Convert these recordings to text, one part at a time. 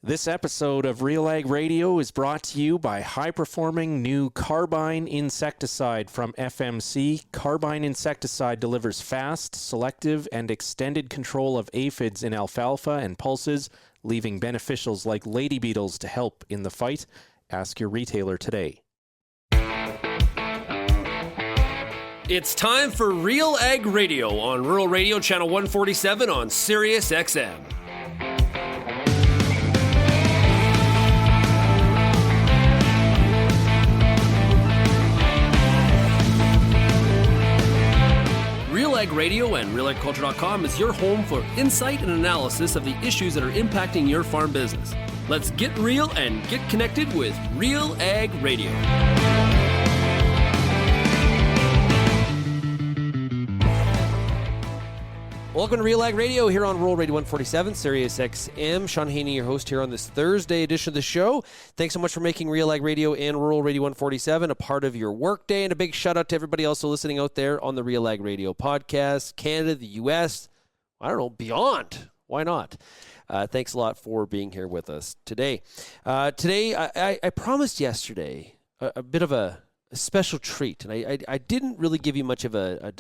This episode of RealAg Radio is brought to you by high-performing new Carbine insecticide from FMC. Carbine insecticide delivers fast, selective, and extended control of aphids in alfalfa and pulses, leaving beneficials like lady beetles to help in the fight. Ask your retailer today. It's time for RealAg Radio on Rural Radio Channel 147 on Sirius XM. RealAg Radio and RealAgriculture.com is your home for insight and analysis of the issues that are impacting your farm business. Let's get real and get connected with RealAg Radio. Welcome to RealAg Radio here on Rural Radio 147, Sirius XM. Shaun Haney, your host here on this Thursday edition of the show. Thanks so much for making RealAg Radio and Rural Radio 147 a part of your workday. And a big shout out to everybody also listening out there on the RealAg Radio podcast, Canada, the U.S., I don't know, beyond. Why not? Thanks a lot for being here with us today. I promised yesterday a bit of a special treat, and I didn't really give you much of a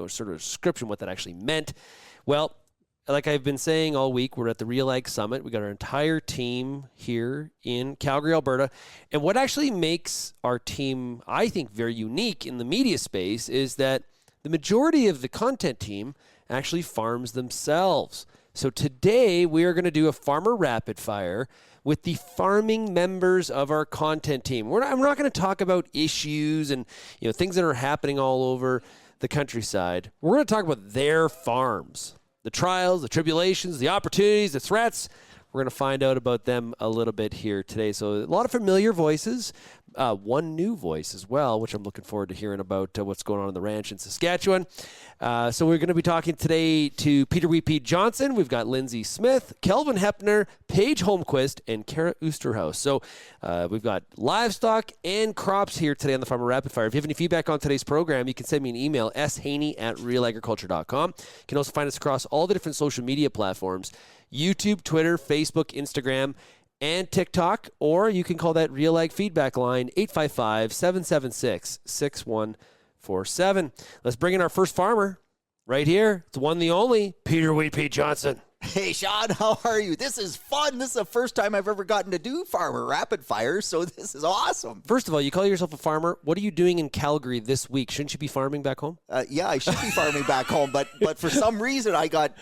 sort of description what that actually meant. Well, like I've been saying all week, we're at the RealAg Summit. We got our entire team here in Calgary, Alberta, and what actually makes our team, I think, very unique in the media space is that the majority of the content team actually farms themselves. So today we are going to do a farmer rapid fire with the farming members of our content team. I'm not going to talk about issues and things that are happening all over the countryside. We're going to talk about their farms, the trials, the tribulations, the opportunities, the threats. We're going to find out about them a little bit here today. So a lot of familiar voices, one new voice as well, which I'm looking forward to hearing about what's going on in the ranch in Saskatchewan. So we're going to be talking today to Peter Pete Johnson. We've got Lyndsey Smith, Kelvin Heppner, Paige Holmquist, and Oosterhuis. So we've got livestock and crops here today on the Farmer Rapid Fire. If you have any feedback on today's program, you can send me an email, shaney@realagriculture.com. You can also find us across all the different social media platforms, YouTube, Twitter, Facebook, Instagram, and TikTok, or you can call that RealAg feedback line, 855-776-6147. Let's bring in our first farmer right here. It's the one, the only, Peter Pete Johnson. Hey, Shaun, how are you? This is fun. This is the first time I've ever gotten to do Farmer Rapid Fire, so this is awesome. First of all, you call yourself a farmer. What are you doing in Calgary this week? Shouldn't you be farming back home? Yeah, I should be farming back home, but for some reason I got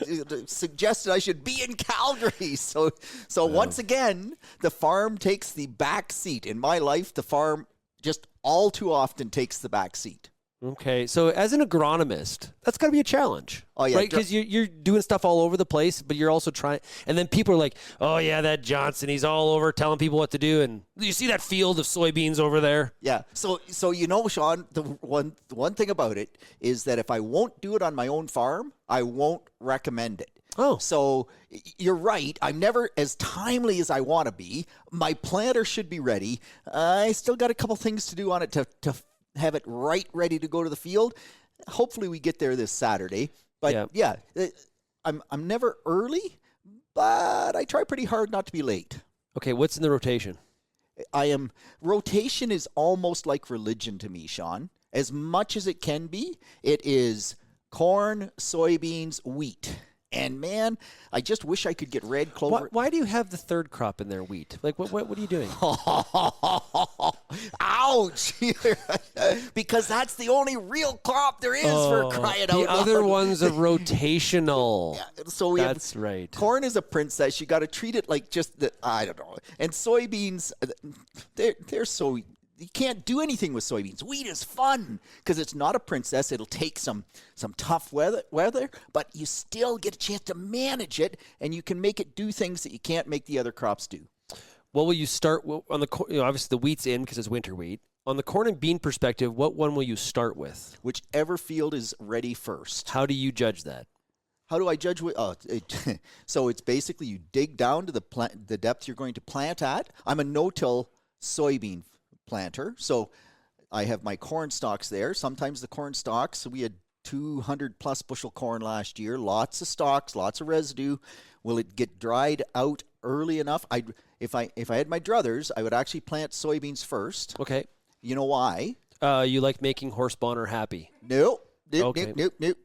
suggested I should be in Calgary. So once again, the farm takes the back seat. In my life, the farm just all too often takes the back seat. Okay, so as an agronomist, that's got to be a challenge, right? Because you're doing stuff all over the place, but you're also trying, and then people are like, oh yeah, that Johnson, he's all over telling people what to do, and you see that field of soybeans over there? Yeah, so Shaun, the one thing about it is that if I won't do it on my own farm, I won't recommend it. Oh. So you're right. I'm never as timely as I want to be. My planter should be ready. I still got a couple things to do on it to have it ready to go to the field. Hopefully we get there this Saturday. But yeah I'm never early, but I try pretty hard not to be late. Okay, what's in the rotation? Rotation is almost like religion to me, Shaun. As much as it can be, it is corn, soybeans, wheat. And man, I just wish I could get red clover. Why do you have the third crop in there, wheat? Like, what are you doing? Ouch! Because that's the only real crop there is for crying out loud. The other ones are rotational. Yeah, so that's right. Corn is a princess. You got to treat it like I don't know. And soybeans, they're so. You can't do anything with soybeans. Wheat is fun because it's not a princess. It'll take some tough weather, but you still get a chance to manage it, and you can make it do things that you can't make the other crops do. What will you start on the? Obviously, the wheat's in because it's winter wheat. On the corn and bean perspective, what one will you start with? Whichever field is ready first. How do you judge that? How do I judge? So it's basically you dig down to the depth you're going to plant at. I'm a no-till soybean planter, so I have my corn stalks there. Sometimes the corn stalks, we had 200 plus bushel corn last year, lots of stalks, lots of residue. Will it get dried out early enough. If I had my druthers, I would actually plant soybeans first. Okay. You know why? You like making horse Bonner happy. Nope. Okay.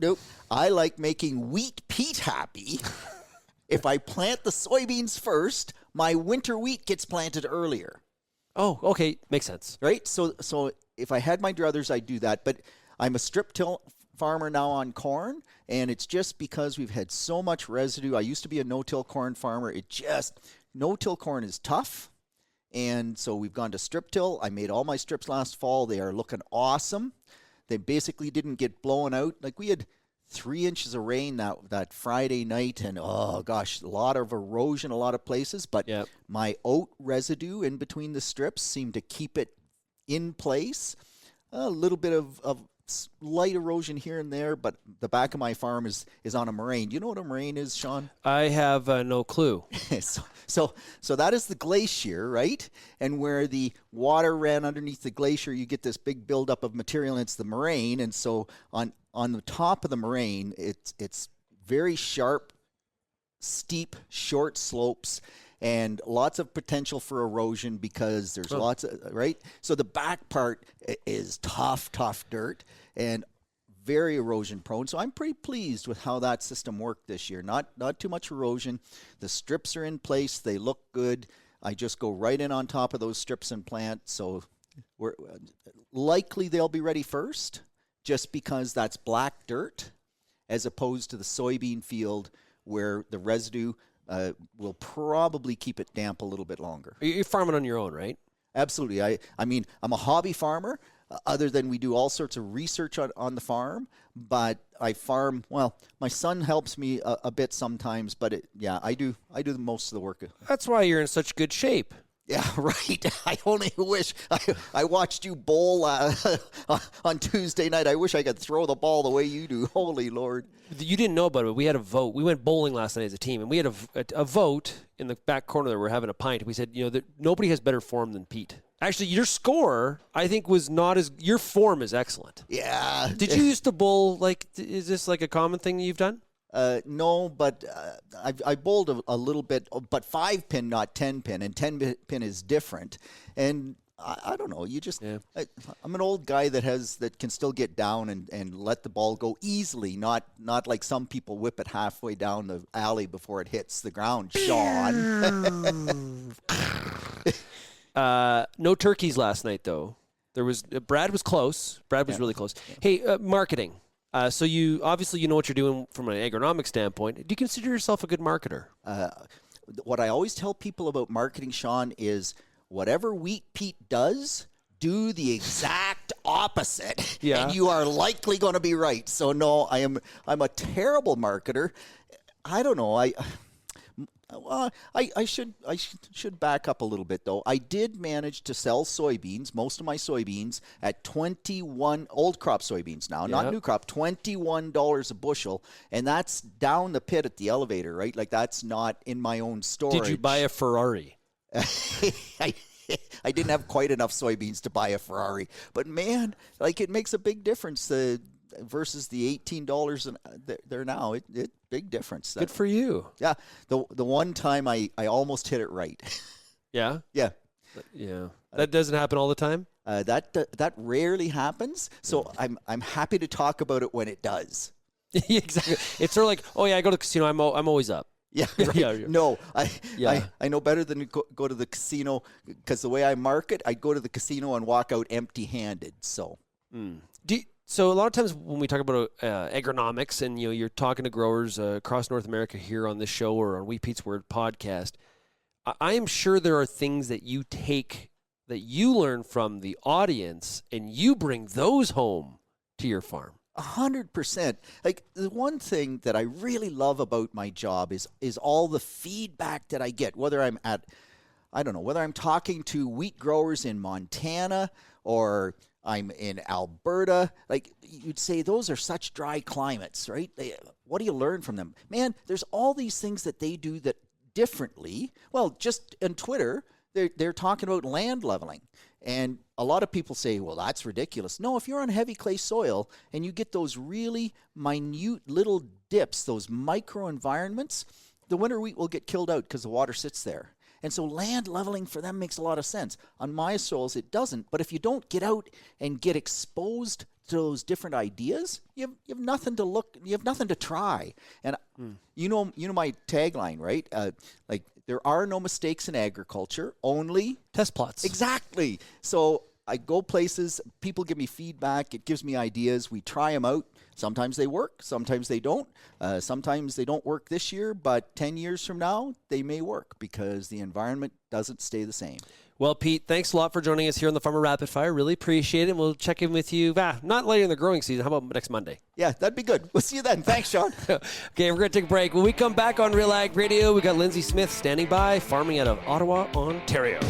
Nope. I like making wheat Pete happy. If I plant the soybeans first, my winter wheat gets planted earlier. Oh, okay. Makes sense. Right? So if I had my druthers, I'd do that. But I'm a strip till farmer now on corn, and it's just because we've had so much residue. I used to be a no-till corn farmer. No-till corn is tough, and so we've gone to strip till. I made all my strips last fall. They are looking awesome. They basically didn't get blown out. Like, we had 3 inches of rain that Friday night, and oh gosh, a lot of erosion, a lot of places. But my oat residue in between the strips seemed to keep it in place. A little bit of light erosion here and there, but the back of my farm is on a moraine. Do you know what a moraine is, Shaun? I have no clue. So that is the glacier, right? And where the water ran underneath the glacier, you get this big buildup of material, and it's the moraine. And so on the top of the moraine, it's very sharp, steep, short slopes, and lots of potential for erosion because there's lots of, right? So the back part is tough dirt and very erosion prone. So I'm pretty pleased with how that system worked this year. Not too much erosion. The strips are in place. They look good. I just go right in on top of those strips and plant. So we're likely they'll be ready first, just because that's black dirt as opposed to the soybean field where the residue will probably keep it damp a little bit longer. You're farming on your own, right? Absolutely. I mean, I'm a hobby farmer, other than we do all sorts of research on the farm, but I farm, well, my son helps me a bit sometimes, but I do most of the work. That's why you're in such good shape. Yeah, right. I only wish I watched you bowl on Tuesday night. I wish I could throw the ball the way you do. Holy Lord. You didn't know about it. We had a vote. We went bowling last night as a team, and we had a vote in the back corner there. We're having a pint. We said, that nobody has better form than Pete. Actually, your score, I think, was not as – your form is excellent. Yeah. Did you used to bowl, is this like a common thing you've done? No, but I bowled a little bit, but 5-pin, not 10-pin, and 10-pin is different. And I don't know, you just I'm an old guy that can still get down and let the ball go easily, not like some people whip it halfway down the alley before it hits the ground, Shaun. No turkeys last night, though. Brad was close. Brad was really close. Hey, marketing. So you obviously know what you're doing from an agronomic standpoint. Do you consider yourself a good marketer? What I always tell people about marketing, Shaun, is whatever Wheat Pete does, do the exact opposite, and you are likely going to be right. So no, I'm a terrible marketer. I don't know. I should back up a little bit, though. I did manage to sell soybeans, most of my soybeans, at 21 old crop soybeans now, not new crop, $21 a bushel, and that's down the pit at the elevator, right? Like, that's not in my own storage. Did you buy a Ferrari? I didn't have quite enough soybeans to buy a Ferrari, but man, like, it makes a big difference versus the $18 there now. It big difference. Good for you. Yeah, the one time I almost hit it right. Yeah? Yeah. That doesn't happen all the time? That rarely happens, so I'm happy to talk about it when it does. Exactly. It's sort of like, I go to the casino, I'm always up. Yeah, right. No, I know better than to go to the casino, because the way I market, I go to the casino and walk out empty-handed. So, So a lot of times when we talk about agronomics, and you're talking to growers across North America here on this show or on Wheat Pete's Word podcast, I am sure there are things that you take that you learn from the audience, and you bring those home to your farm. 100%. Like, the one thing that I really love about my job is all the feedback that I get, whether I'm whether I'm talking to wheat growers in Montana or I'm in Alberta. Like, you'd say those are such dry climates, right? What do you learn from them? Man, there's all these things that they do that differently. Well, just on Twitter, they're talking about land leveling. And a lot of people say, well, that's ridiculous. No, if you're on heavy clay soil and you get those really minute little dips, those micro environments, the winter wheat will get killed out because the water sits there. And so land leveling for them makes a lot of sense. On my soils, it doesn't. But if you don't get out and get exposed to those different ideas, you have nothing to look. You have nothing to try. And you know my tagline, right? Like, there are no mistakes in agriculture, only test plots. Exactly. So I go places. People give me feedback. It gives me ideas. We try them out. Sometimes they work, sometimes they don't. Sometimes they don't work this year, but 10 years from now, they may work because the environment doesn't stay the same. Well, Pete, thanks a lot for joining us here on the Farmer Rapid Fire. Really appreciate it. We'll check in with you, not later in the growing season. How about next Monday? Yeah, that'd be good. We'll see you then. Thanks, Shaun. Okay, we're going to take a break. When we come back on Real Ag Radio, we got Lyndsey Smith standing by, farming out of Ottawa, Ontario.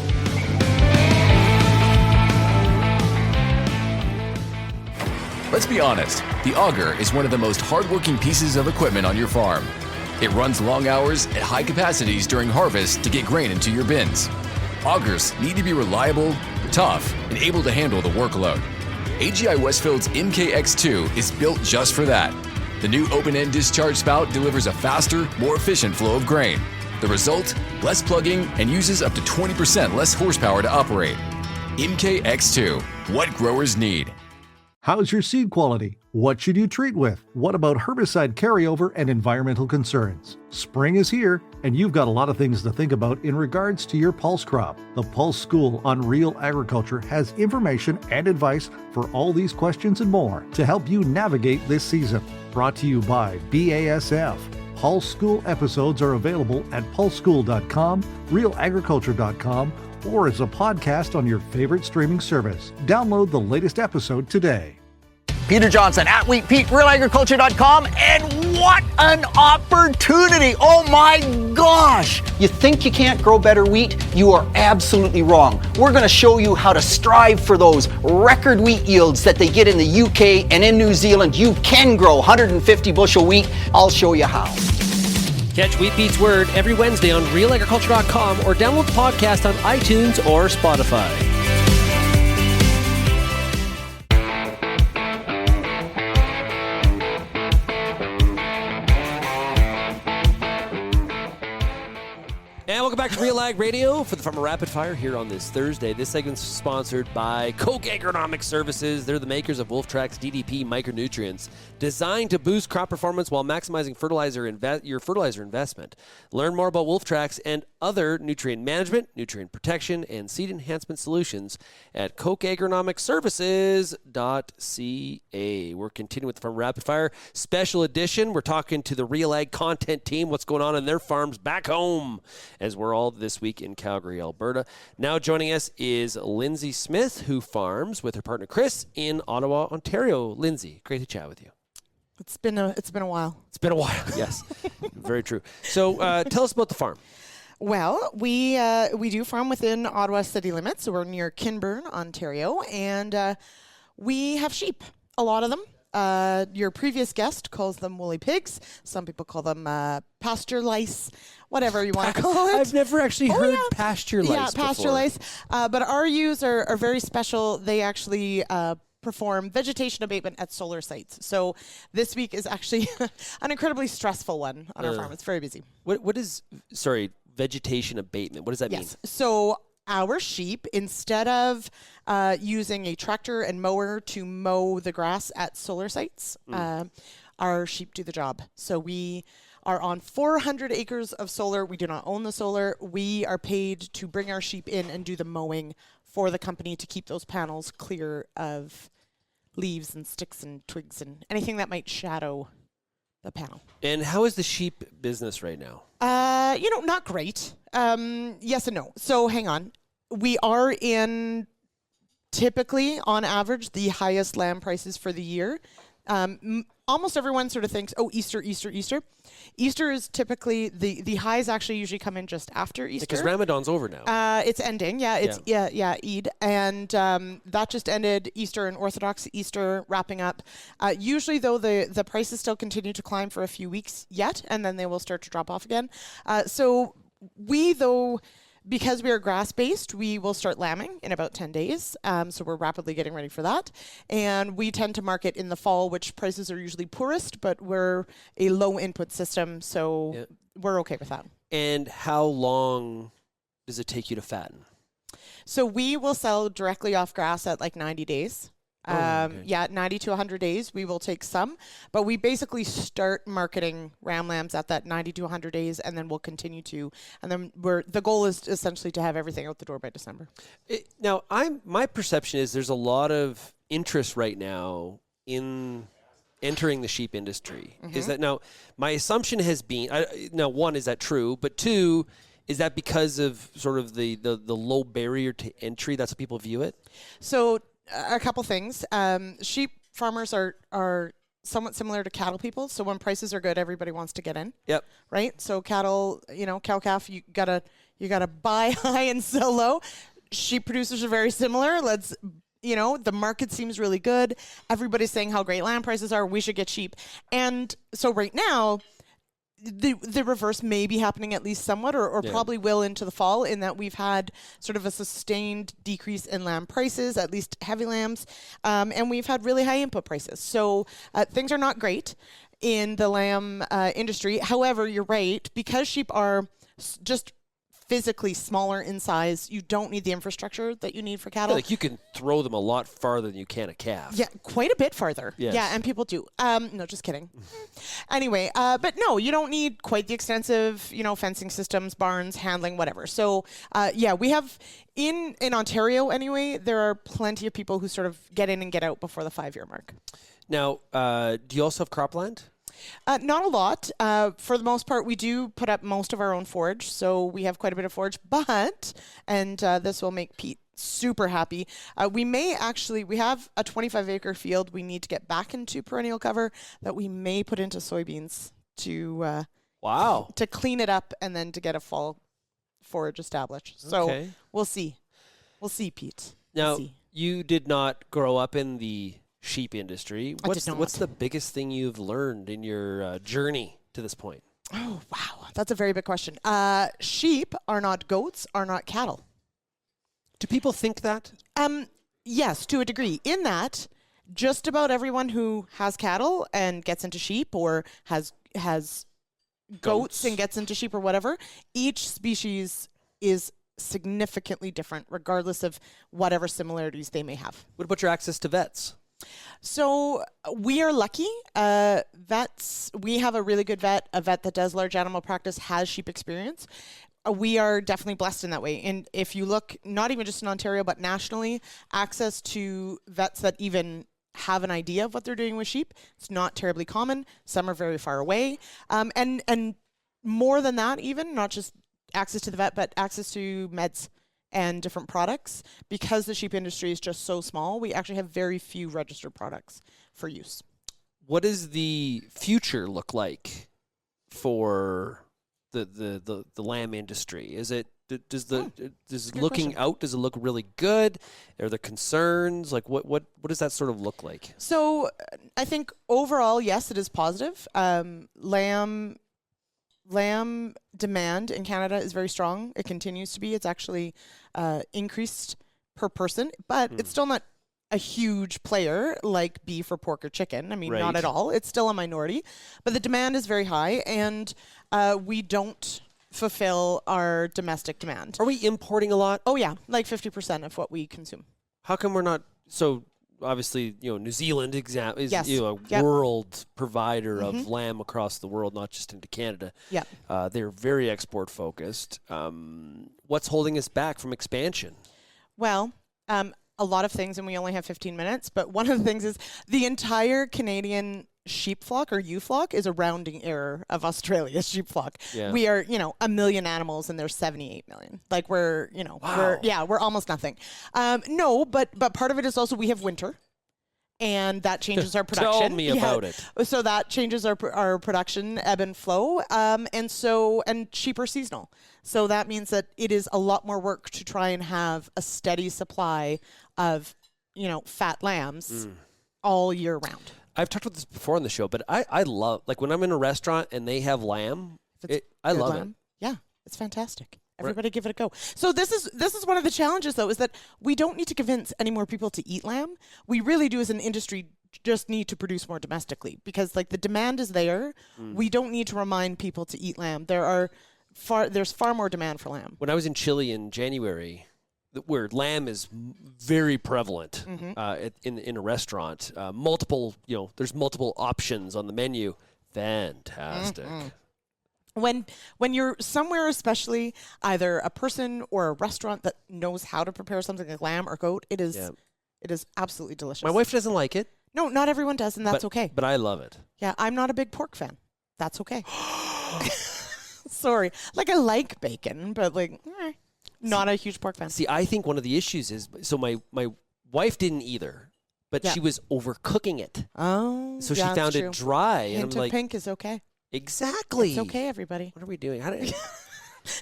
Let's be honest, the auger is one of the most hardworking pieces of equipment on your farm. It runs long hours at high capacities during harvest to get grain into your bins. Augers need to be reliable, tough, and able to handle the workload. AGI Westfield's MKX2 is built just for that. The new open-end discharge spout delivers a faster, more efficient flow of grain. The result? Less plugging and uses up to 20% less horsepower to operate. MKX2, what growers need. How's your seed quality? What should you treat with? What about herbicide carryover and environmental concerns? Spring is here, and you've got a lot of things to think about in regards to your pulse crop. The Pulse School on Real Agriculture has information and advice for all these questions and more to help you navigate this season. Brought to you by BASF. Pulse School episodes are available at pulseschool.com, realagriculture.com, or as a podcast on your favorite streaming service. Download the latest episode today. Peter Johnson at Wheat Pete, RealAgriculture.com, and what an opportunity! Oh my gosh! You think you can't grow better wheat? You are absolutely wrong. We're going to show you how to strive for those record wheat yields that they get in the UK and in New Zealand. You can grow 150 bushel wheat. I'll show you how. Catch Wheat Pete's Word every Wednesday on RealAgriculture.com or download the podcast on iTunes or Spotify. And welcome back to Real Ag Radio for the Farmer Rapid Fire here on this Thursday. This segment's sponsored by Koch Agronomic Services. They're the makers of Wolftrax DDP micronutrients, designed to boost crop performance while maximizing your fertilizer investment. Learn more about Wolftrax and other nutrient management, nutrient protection, and seed enhancement solutions at kochagronomicservices.ca. We're continuing with the Farmer Rapid Fire special edition. We're talking to the Real Ag content team, what's going on in their farms back home, as we're all this week in Calgary, Alberta. Now joining us is Lyndsey Smith, who farms with her partner Chris in Ottawa, Ontario. Lyndsey, great to chat with you. It's been a while. It's been a while, yes. Very true. So tell us about the farm. Well, we do farm within Ottawa city limits. So we're near Kinburn, Ontario, and we have sheep, a lot of them. Your previous guest calls them woolly pigs. Some people call them pasture lice, whatever you want to call it. I've never actually heard pasture lice. Yeah, pasture before. lice. But our ewes are very special. They actually perform vegetation abatement at solar sites. So this week is actually an incredibly stressful one on our farm. It's very busy. What is vegetation abatement? What does that mean? So our sheep, instead of using a tractor and mower to mow the grass at solar sites, our sheep do the job. So we are on 400 acres of solar. We do not own the solar. We are paid to bring our sheep in and do the mowing for the company to keep those panels clear of leaves and sticks and twigs and anything that might shadow the panel. And how is the sheep business right now? Not great. Yes and no. So hang on. We are in typically, on average, the highest lamb prices for the year. Almost everyone sort of thinks, oh, Easter. Easter is typically, the highs actually usually come in just after Easter. Because Ramadan's over now. It's ending, Eid. And that just ended, Easter and Orthodox Easter wrapping up. Usually, though, the prices still continue to climb for a few weeks yet, and then they will start to drop off again. So we, though, because we are grass-based, we will start lambing in about 10 days. So we're rapidly getting ready for that. And we tend to market in the fall, which prices are usually poorest, but we're a low-input system. So we're okay with that. And how long does it take you to fatten? So we will sell directly off grass at like 90 days. Okay. Yeah, 90 to 100 days, we will take some, but we basically start marketing ram lambs at that 90 to 100 days, and then we'll continue to, and then the goal is essentially to have everything out the door by December. Now, my perception is there's a lot of interest right now in entering the sheep industry. Is that now? My assumption has been now, one, is that true? But two, is that because of sort of the low barrier to entry? That's how people view it. So a couple things. Sheep farmers are somewhat similar to cattle people. So when prices are good, everybody wants to get in. Yep. Right. So cattle, cow calf, you gotta buy high and sell low. Sheep producers are very similar. The market seems really good. Everybody's saying how great lamb prices are. We should get sheep. And so right now, the reverse may be happening at least somewhat, or probably will into the fall, in that we've had sort of a sustained decrease in lamb prices, at least heavy lambs, and we've had really high input prices. So things are not great in the lamb industry. However, you're right, because sheep are just physically smaller in size, you don't need the infrastructure that you need for cattle. Like you can throw them a lot farther than you can a calf. Yeah, quite a bit farther. Yes. Yeah, and people do. No, just kidding. Anyway, but no, you don't need quite the extensive, fencing systems, barns, handling, whatever. So, we have in Ontario anyway, there are plenty of people who sort of get in and get out before the 5-year mark. Now, do you also have cropland? Not a lot. For the most part, we do put up most of our own forage, so we have quite a bit of forage. But, and this will make Pete super happy, we have a 25-acre field we need to get back into perennial cover that we may put into soybeans to to clean it up and then to get a fall forage established. So we'll see. We'll see, Pete. Now, you did not grow up in the sheep industry. What's the biggest thing you've learned in your journey to this point? Oh, wow. That's a very big question. Sheep are not goats, are not cattle. Do people think that? Yes, to a degree. In that, just about everyone who has cattle and gets into sheep, or has goats and gets into sheep or whatever, each species is significantly different, regardless of whatever similarities they may have. What about your access to vets? So we are lucky. Vets, we have a really good vet, a vet that does large animal practice, has sheep experience. We are definitely blessed in that way. And if you look, not even just in Ontario, but nationally, access to vets that even have an idea of what they're doing with sheep, it's not terribly common. Some are very far away. And more than that, even, not just access to the vet, but access to meds and different products. Because the sheep industry is just so small, we actually have very few registered products for use. What does the future look like for the lamb industry? Is it does looking out, does it look really good? Are there concerns? Like what does that sort of look like? So I think overall, yes, it is positive. Lamb demand in Canada is very strong. It continues to be. It's actually increased per person, but it's still not a huge player like beef or pork or chicken. I mean, not at all. It's still a minority, but the demand is very high, and we don't fulfill our domestic demand. Are we importing a lot? Oh yeah, like 50% of what we consume. How come we're not? So obviously, New Zealand is a Yep. world provider of lamb across the world, not just into Canada. Yeah. They're very export focused. What's holding us back from expansion? Well, a lot of things, and we only have 15 minutes, but one of the things is the entire Canadian sheep flock, or ewe flock, is a rounding error of Australia's sheep flock. Yeah. We are, 1 million animals, and there's 78 million. Like we're almost nothing. No, but part of it is also we have winter, and that changes our production. Tell me about it. So that changes our production ebb and flow, and sheep are seasonal. So that means that it is a lot more work to try and have a steady supply of, fat lambs all year round. I've talked about this before on the show, but I love, like when I'm in a restaurant and they have lamb, I love it. Yeah, it's fantastic. Everybody give it a go. So this is one of the challenges, though, is that we don't need to convince any more people to eat lamb. We really do, as an industry, just need to produce more domestically because like the demand is there. We don't need to remind people to eat lamb. There's far more demand for lamb. When I was in Chile in January, where lamb is very prevalent in a restaurant, there's multiple options on the menu. Fantastic. When you're somewhere, especially either a person or a restaurant that knows how to prepare something like lamb or goat, it is absolutely delicious. My wife doesn't like it. No, not everyone does, and that's okay. But I love it. Yeah, I'm not a big pork fan. That's okay. Sorry. Like, I like bacon, but, like, not a huge pork fan. See, I think one of the issues is, so my wife didn't either, but she was overcooking it. Oh, so she found it dry. Hint and I'm of like, pink is okay. Exactly. It's okay, everybody. What are we doing?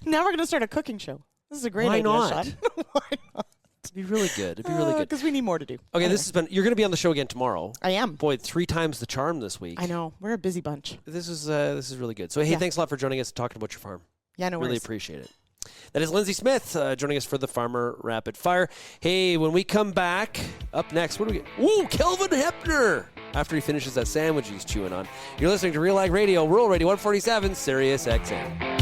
Now we're going to start a cooking show. This is a great Why idea, not? Sean. Why not? It'd be really good. Because we need more to do. Okay, you're going to be on the show again tomorrow. I am. Boy, 3 times the charm this week. I know. We're a busy bunch. This is really good. So, hey, thanks a lot for joining us and talking about your farm. Yeah, no worries. Really appreciate it. That is Lyndsey Smith joining us for the Farmer Rapid Fire. Hey, when we come back, up next, what do we get? Ooh, Kelvin Heppner! After he finishes that sandwich he's chewing on. You're listening to RealAg Radio, Rural Radio 147, Sirius XM.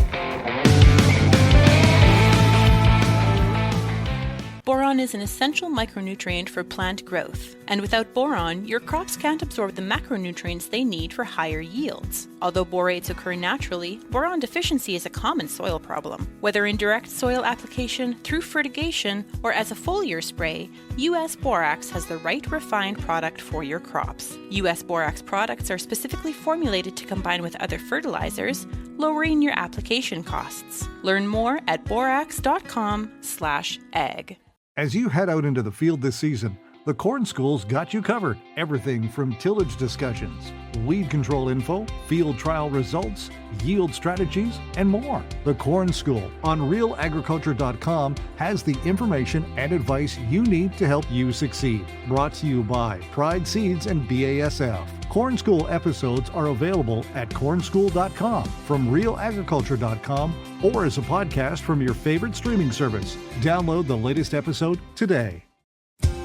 Boron is an essential micronutrient for plant growth, and without boron, your crops can't absorb the macronutrients they need for higher yields. Although borates occur naturally, boron deficiency is a common soil problem. Whether in direct soil application, through fertigation, or as a foliar spray, US Borax has the right refined product for your crops. US Borax products are specifically formulated to combine with other fertilizers, lowering your application costs. Learn more at borax.com/ag. As you head out into the field this season, the Corn School's got you covered. Everything from tillage discussions, weed control info, field trial results, yield strategies, and more. The Corn School on RealAgriculture.com has the information and advice you need to help you succeed. Brought to you by Pride Seeds and BASF. Corn School episodes are available at cornschool.com, from RealAgriculture.com, or as a podcast from your favorite streaming service. Download the latest episode today.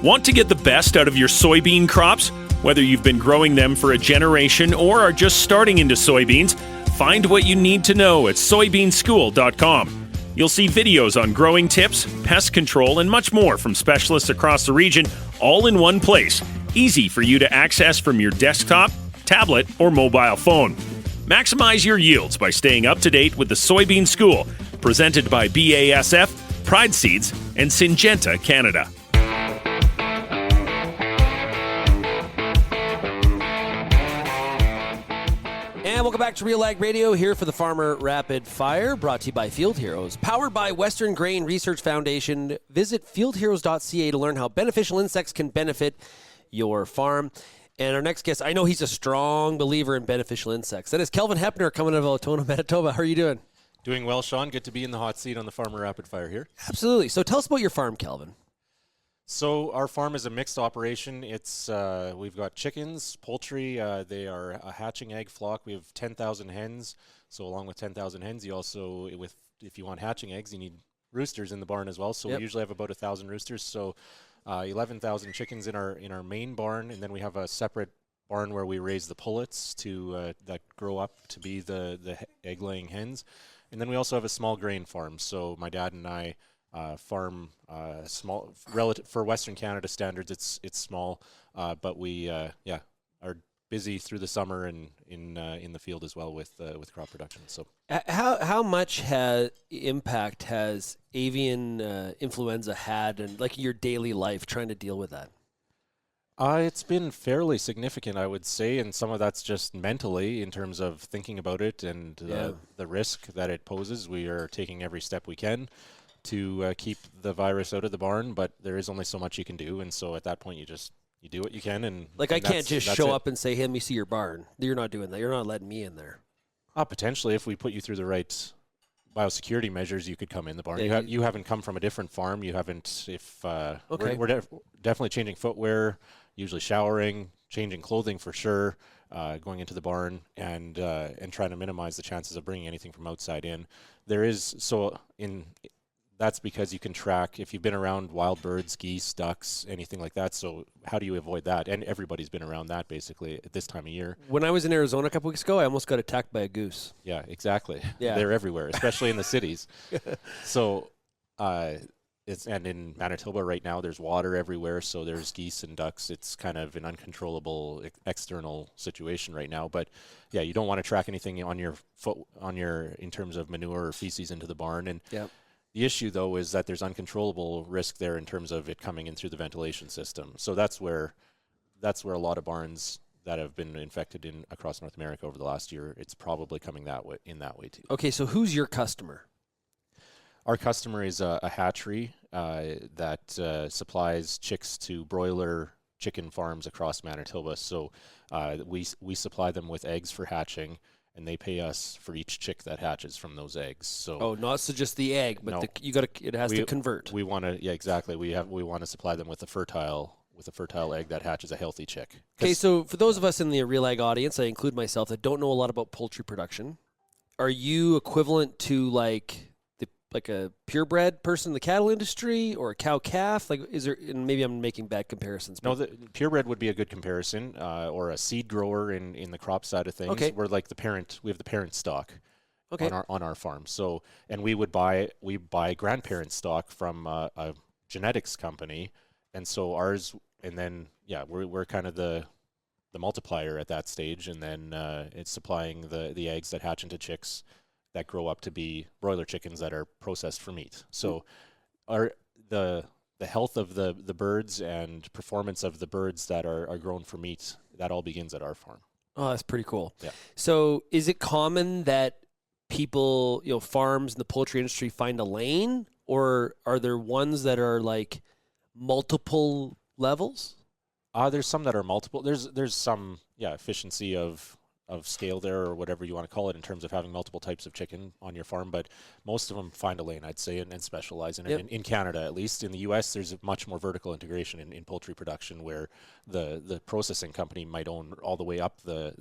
Want to get the best out of your soybean crops? Whether you've been growing them for a generation or are just starting into soybeans, find what you need to know at soybeanschool.com. You'll see videos on growing tips, pest control, and much more from specialists across the region, all in one place. Easy for you to access from your desktop, tablet, or mobile phone. Maximize your yields by staying up to date with the Soybean School, presented by BASF, Pride Seeds, and Syngenta Canada. And welcome back to RealAg Radio, here for the Farmer Rapid Fire, brought to you by Field Heroes. Powered by Western Grain Research Foundation. Visit fieldheroes.ca to learn how beneficial insects can benefit your farm. And our next guest, I know he's a strong believer in beneficial insects. That is Kelvin Heppner, coming out of Altona, Manitoba. How are you doing? Doing well, Sean. Good to be in the hot seat on the Farmer Rapid Fire here. Absolutely. So tell us about your farm, Kelvin. So our farm is a mixed operation. It's we've got chickens, poultry. They are a hatching egg flock. We have 10,000 hens. So along with 10,000 hens, you also, if you want hatching eggs, you need roosters in the barn as well. So we usually have about 1,000 roosters. So 11,000 chickens in our main barn, and then we have a separate barn where we raise the pullets that grow up to be the egg-laying hens. And then we also have a small grain farm. So my dad and I farm small, relative for Western Canada standards. It's small, but we are busy through the summer and in the field as well with crop production. So how much impact has avian influenza had in like your daily life trying to deal with that? It's been fairly significant, I would say, and some of that's just mentally in terms of thinking about it and the risk that it poses. We are taking every step we can to keep the virus out of the barn, but there is only so much you can do, and so at that point you do what you can. And like, I can't just show up and say, hey, let me see your barn. You're not doing that. You're not letting me in there. Potentially, if we put you through the right biosecurity measures, you could come in the barn. You haven't come from a different farm. You haven't. We're definitely changing footwear, usually showering, changing clothing for sure, going into the barn, and trying to minimize the chances of bringing anything from outside in. There is that's because you can track, if you've been around wild birds, geese, ducks, anything like that. So how do you avoid that? And everybody's been around that basically at this time of year. When I was in Arizona a couple weeks ago, I almost got attacked by a goose. Yeah, exactly. Yeah. They're everywhere, especially in the cities. So and in Manitoba right now, there's water everywhere, so there's geese and ducks. It's kind of an uncontrollable external situation right now. But yeah, you don't want to track anything on your in terms of manure or feces into the barn. And the issue though is that there's uncontrollable risk there in terms of it coming in through the ventilation system. So that's where a lot of barns that have been infected across North America over the last year, it's probably coming that way too. Okay, so who's your customer? Our customer is a hatchery that supplies chicks to broiler chicken farms across Manitoba. So we supply them with eggs for hatching, and they pay us for each chick that hatches from those eggs. So not so just the egg, but no, it has to convert. We want to exactly. We want to supply them with a fertile egg that hatches a healthy chick. Okay, so for those of us in the RealAg audience, I include myself, that don't know a lot about poultry production, are you equivalent to like a purebred person in the cattle industry or a cow-calf? Like, is there, and maybe I'm making bad comparisons. No, the purebred would be a good comparison, or a seed grower in the crop side of things. Okay. We're like we have the parent stock okay. on our farm. So, and we buy grandparent stock from a genetics company, and so ours, and then, we're kind of the multiplier at that stage, and then it's supplying the eggs that hatch into chicks that grow up to be broiler chickens that are processed for meat. So the health of the birds and performance of the birds that are grown for meat, that all begins at our farm. Oh, that's pretty cool. Yeah. So is it common that people, farms in the poultry industry find a lane, or are there ones that are like multiple levels? There's some that are multiple. There's some efficiency of scale there, or whatever you want to call it, in terms of having multiple types of chicken on your farm, but most of them find a lane, I'd say, and specialize in it. In Canada, at least. In the U.S., there's a much more vertical integration in poultry production, where the processing company might own all the way up the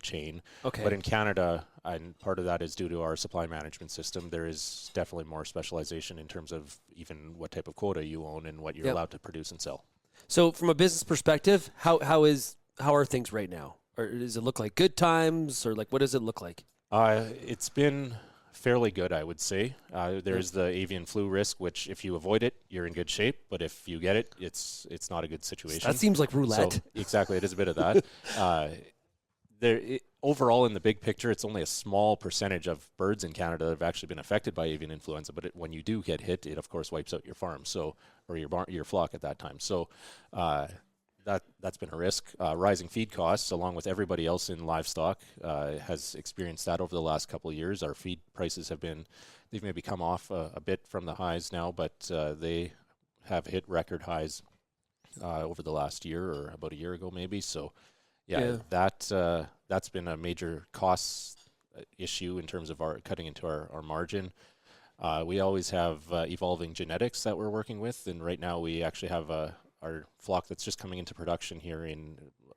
chain. Okay. But in Canada, and part of that is due to our supply management system, there is definitely more specialization in terms of even what type of quota you own and what you're allowed to produce and sell. So from a business perspective, how are things right now? Or does it look like good times, or like what does it look like? It's been fairly good, I would say. There's the avian flu risk, which if you avoid it, you're in good shape. But if you get it, it's not a good situation. That seems like roulette. So, exactly, it is a bit of that. Overall, in the big picture, it's only a small percentage of birds in Canada that have actually been affected by avian influenza. But when you do get hit, it of course wipes out your farm, or your flock at that time. So. That's been a risk. Rising feed costs, along with everybody else in livestock, has experienced that over the last couple of years. Our feed prices they've maybe come off a bit from the highs now, but they have hit record highs over the last year, or about a year ago maybe. So, that's been a major cost issue in terms of our cutting into our margin. We always have evolving genetics that we're working with, and right now we actually have our flock that's just coming into production here,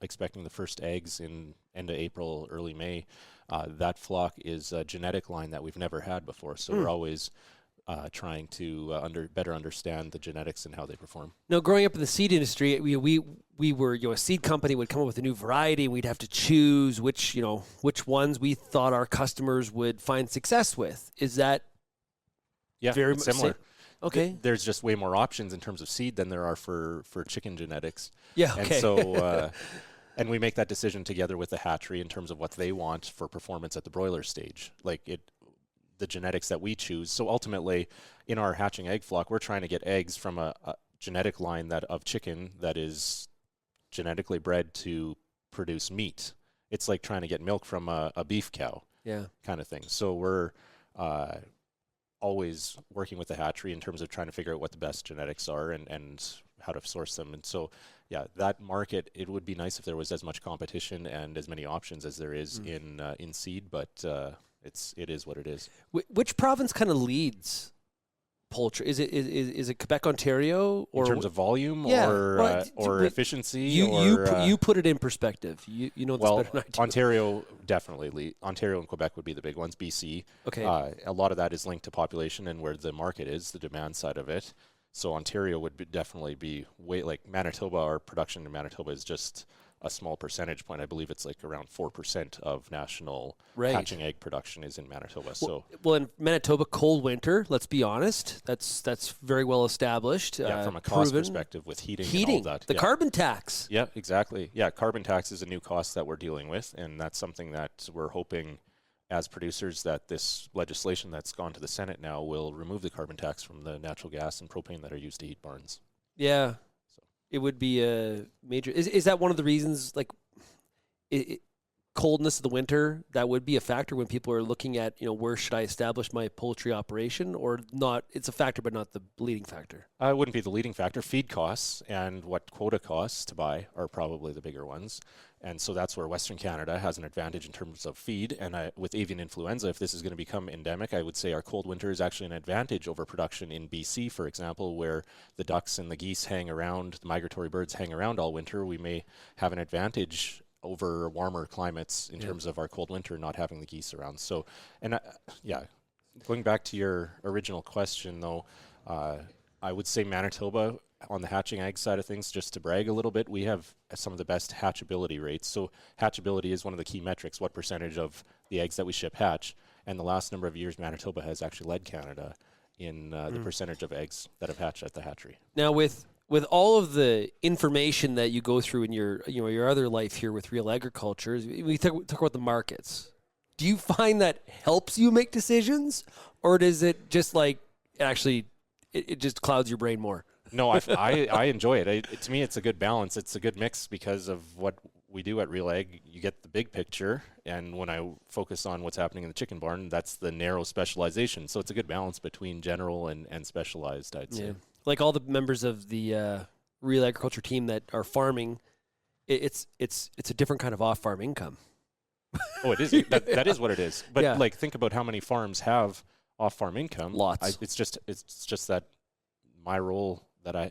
expecting the first eggs in end of April, early May. That flock is a genetic line that we've never had before. So we're always trying to better understand the genetics and how they perform. Now, growing up in the seed industry, we were, a seed company would come up with a new variety, and we'd have to choose which ones we thought our customers would find success with. Is that very similar? Okay. There's just way more options in terms of seed than there are for chicken genetics. Yeah. Okay. And so, and we make that decision together with the hatchery in terms of what they want for performance at the broiler stage, the genetics that we choose. So ultimately, in our hatching egg flock, we're trying to get eggs from a genetic line of chicken that is genetically bred to produce meat. It's like trying to get milk from a beef cow. Yeah. Kind of thing. So we're always working with the hatchery in terms of trying to figure out what the best genetics are and how to source them. And so, that market, it would be nice if there was as much competition and as many options as there is in seed, but it is what it is. Which province kind of leads poultry? Is it Quebec, Ontario, or in terms of volume or efficiency? You put it in perspective. You know this better than I do. Ontario definitely. Ontario and Quebec would be the big ones. BC. Okay. A lot of that is linked to population and where the market is, the demand side of it. So Ontario would definitely be like Manitoba. Our production in Manitoba is just a small percentage point. I believe it's like around 4% of national hatching egg production is in Manitoba. Well, in Manitoba, cold winter, let's be honest, that's very well established. From a cost perspective with heating and all that. The carbon tax. Yeah, exactly. Yeah, carbon tax is a new cost that we're dealing with, and that's something that we're hoping as producers that this legislation that's gone to the Senate now will remove the carbon tax from the natural gas and propane that are used to heat barns. Yeah. It would be a major. Is that one of the reasons? Like, coldness of the winter, that would be a factor when people are looking at, where should I establish my poultry operation, or not? It's a factor, but not the leading factor. It wouldn't be the leading factor. Feed costs and what quota costs to buy are probably the bigger ones. And so that's where Western Canada has an advantage in terms of feed. And with avian influenza, if this is going to become endemic, I would say our cold winter is actually an advantage over production in BC, for example, where the ducks and the geese hang around, the migratory birds hang around all winter. We may have an advantage over warmer climates in terms of our cold winter not having the geese around. So, going back to your original question, though, I would say Manitoba, on the hatching egg side of things, just to brag a little bit, we have some of the best hatchability rates. So hatchability is one of the key metrics, what percentage of the eggs that we ship hatch. And the last number of years, Manitoba has actually led Canada in the percentage of eggs that have hatched at the hatchery. Now, with all of the information that you go through in your other life here with Real Agriculture, we talk about the markets. Do you find that helps you make decisions, or does it just it just clouds your brain more? No, I enjoy it. To me, it's a good balance. It's a good mix because of what we do at RealAg. You get the big picture, and when I focus on what's happening in the chicken barn, that's the narrow specialization. So it's a good balance between general and specialized, I'd say. Like all the members of the Real Agriculture team that are farming, it's a different kind of off-farm income. Oh, it is. That is what it is. But think about how many farms have off-farm income. Lots. It's just that my role.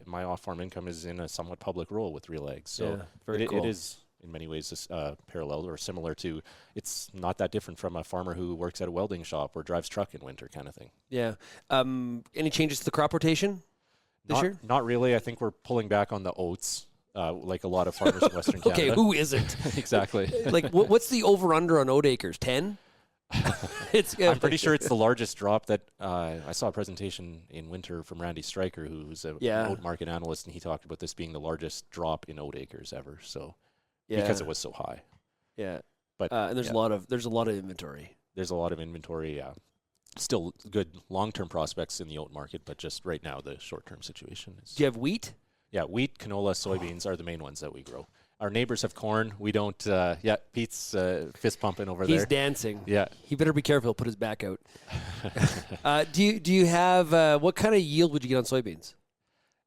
My off-farm income is in a somewhat public role with RealAg. So very cool. It is in many ways parallel or similar to, it's not that different from a farmer who works at a welding shop or drives truck in winter kind of thing. Yeah. Any changes to the crop rotation this year? Not really. I think we're pulling back on the oats, like a lot of farmers in Western Canada. Okay, who isn't? Exactly. What's the over-under on oat acres? 10? I'm pretty sure it's the largest drop that I saw a presentation in winter from Randy Stryker, who's a oat market analyst, and he talked about this being the largest drop in oat acres ever. So because it was so high. Yeah. But and there's a lot of inventory. There's a lot of inventory. Yeah. Still good long-term prospects in the oat market, but just right now the short-term situation is. Do you have wheat? Yeah, wheat, canola, soybeans are the main ones that we grow. Our neighbors have corn. We don't. Pete's fist pumping over there. He's dancing. Yeah. He better be careful. He'll put his back out. Do you have what kind of yield would you get on soybeans?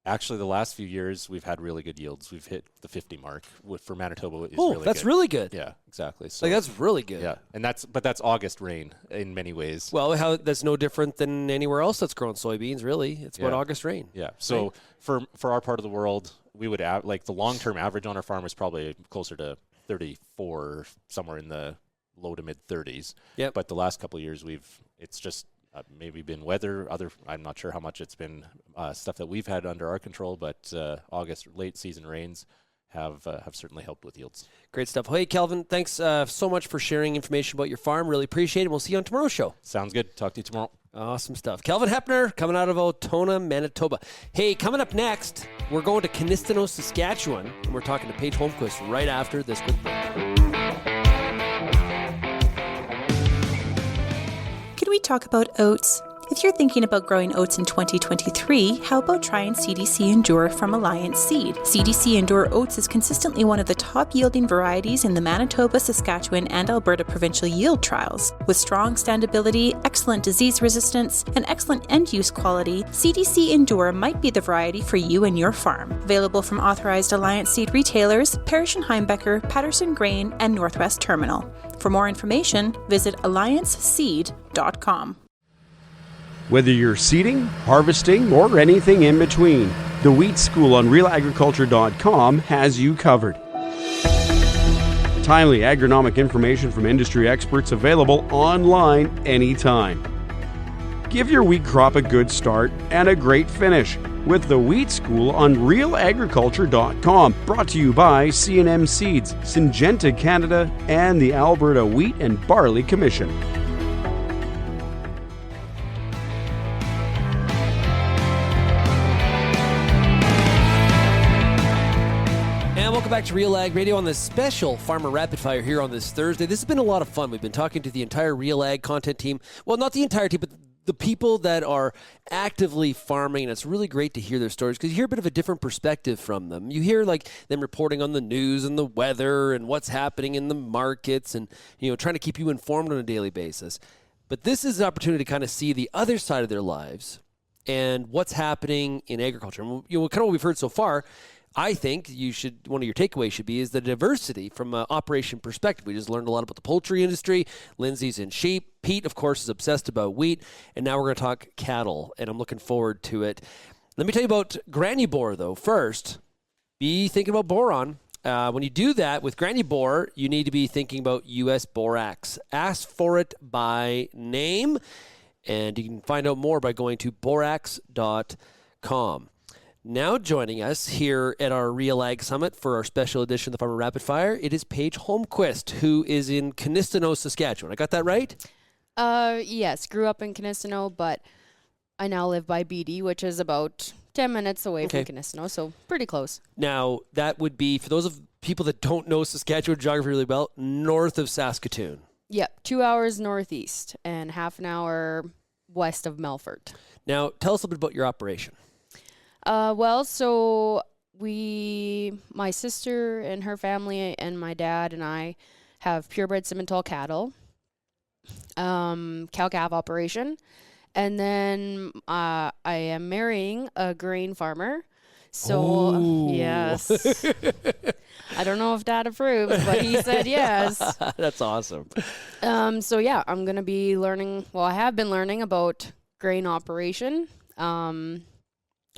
Actually, the last few years we've had really good yields. We've hit the 50 mark. For Manitoba, that's really good. Yeah, exactly. So that's really good. Yeah, and that's August rain in many ways. Well, that's no different than anywhere else that's growing soybeans. Really, it's about August rain. Yeah. So for our part of the world, we would the long-term average on our farm is probably closer to 34, somewhere in the low to mid 30s. Yeah. But the last couple of years, it's just maybe been weather. I'm not sure how much it's been stuff that we've had under our control, but August late season rains have certainly helped with yields. Great stuff. Hey, Kelvin, thanks so much for sharing information about your farm. Really appreciate it. We'll see you on tomorrow's show. Sounds good. Talk to you tomorrow. Awesome stuff. Kelvin Heppner coming out of Altona, Manitoba. Hey, coming up next, we're going to Kinistino, Saskatchewan, and we're talking to Paige Holmquist right after this quick break. Could we talk about oats? If you're thinking about growing oats in 2023, how about trying CDC Endure from Alliance Seed? CDC Endure Oats is consistently one of the top yielding varieties in the Manitoba, Saskatchewan, and Alberta provincial yield trials. With strong standability, excellent disease resistance, and excellent end-use quality, CDC Endure might be the variety for you and your farm. Available from authorized Alliance Seed retailers, Parrish and Heimbecker, Patterson Grain, and Northwest Terminal. For more information, visit allianceseed.com. Whether you're seeding, harvesting, or anything in between, the Wheat School on RealAgriculture.com has you covered. Timely agronomic information from industry experts available online anytime. Give your wheat crop a good start and a great finish with the Wheat School on RealAgriculture.com. Brought to you by C&M Seeds, Syngenta Canada, and the Alberta Wheat and Barley Commission. Welcome back to RealAg Radio on this special Farmer Rapid Fire here on this Thursday. This has been a lot of fun. We've been talking to the entire RealAg content team. Well, not the entire team, but the people that are actively farming, and it's really great to hear their stories because you hear a bit of a different perspective from them. You hear like them reporting on the news and the weather and what's happening in the markets and, you know, trying to keep you informed on a daily basis. But this is an opportunity to kind of see the other side of their lives and what's happening in agriculture. And, you know, kind of what we've heard so far, I think one of your takeaways should be is the diversity from an operation perspective. We just learned a lot about the poultry industry. Lyndsey's in sheep. Pete, of course, is obsessed about wheat. And now we're going to talk cattle, and I'm looking forward to it. Let me tell you about Granibor, though. First, be thinking about boron. When you do that with Granibor, you need to be thinking about U.S. borax. Ask for it by name, and you can find out more by going to borax.com. Now joining us here at our RealAg Summit for our special edition of the Farmer Rapid Fire, it is Paige Holmquist, who is in Kinistino, Saskatchewan. I got that right? Yes, grew up in Kinistino, but I now live by BD, which is about 10 minutes away from Kinistino, so pretty close. Now, that would be, for those of people that don't know Saskatchewan geography really well, north of Saskatoon. Yep, 2 hours northeast and half an hour west of Melfort. Now, tell us a bit about your operation. So my sister and her family and my dad and I have purebred Simmental cattle, cow-calf operation. And then I am marrying a grain farmer. So, yes. I don't know if Dad approves, but he said yes. That's awesome. I'm going to be learning, I have been learning about grain operation.